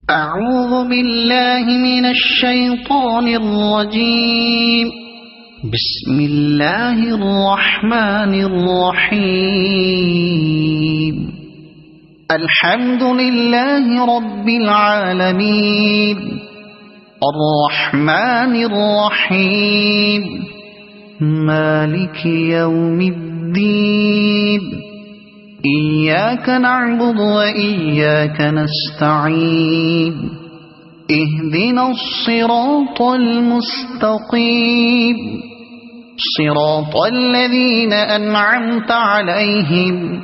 أعوذ بالله من الشيطان الرجيم. بسم الله الرحمن الرحيم. الحمد لله رب العالمين الرحمن الرحيم مالك يوم الدين. إياك نعبد وإياك نستعين. اهدنا الصراط المستقيم صراط الذين أنعمت عليهم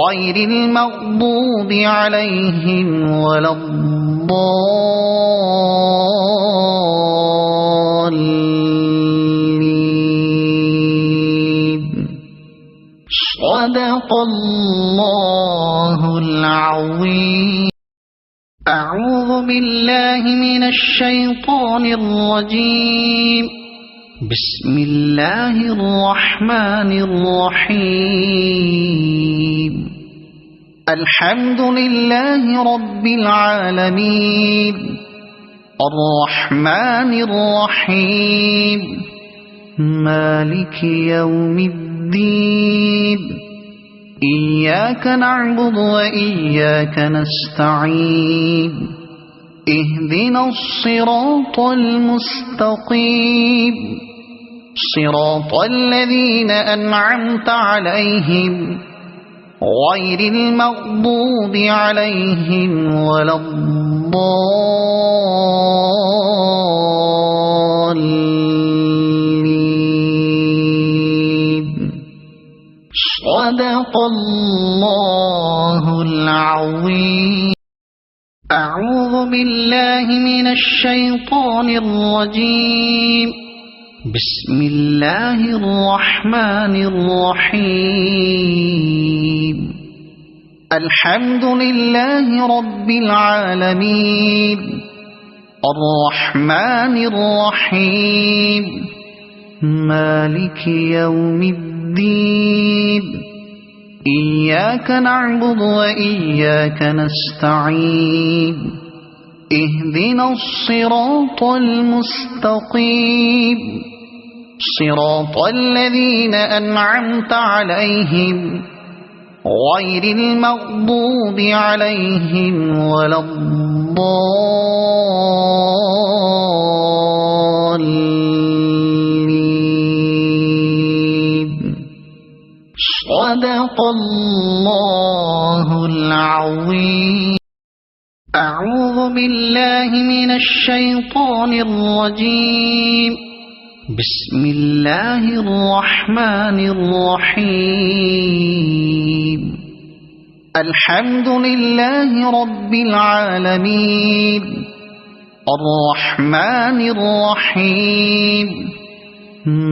غير المغضوب عليهم ولا الضالين. صدق الله العظيم. أعوذ بالله من الشيطان الرجيم. بسم الله الرحمن الرحيم. الحمد لله رب العالمين الرحمن الرحيم مالك يوم الدين. إياك نعبد وإياك نستعين. اهدنا الصراط المستقيم صراط الذين أنعمت عليهم غير المغضوب عليهم ولا الضالين. صدق الله العظيم. أعوذ بالله من الشيطان الرجيم. بسم الله الرحمن الرحيم. الحمد لله رب العالمين الرحمن الرحيم مالك يوم الدين. إياك نعبد وإياك نستعين. اهدنا الصراط المستقيم صراط الذين أنعمت عليهم غير المغضوب عليهم ولا الضالين. صدق الله العظيم. أعوذ بالله من الشيطان الرجيم. بسم الله الرحمن الرحيم. الحمد لله رب العالمين الرحمن الرحيم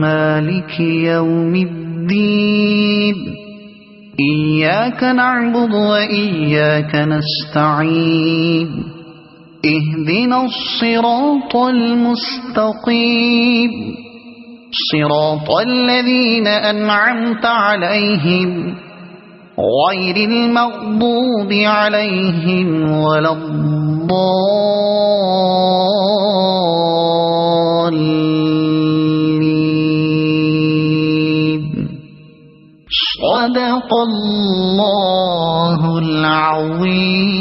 مالك يوم الدين. إياك نعبد وإياك نستعين. اهدنا الصراط المستقيم صراط الذين أنعمت عليهم غير المغضوب عليهم ولا الضالين. صدق الله العظيم.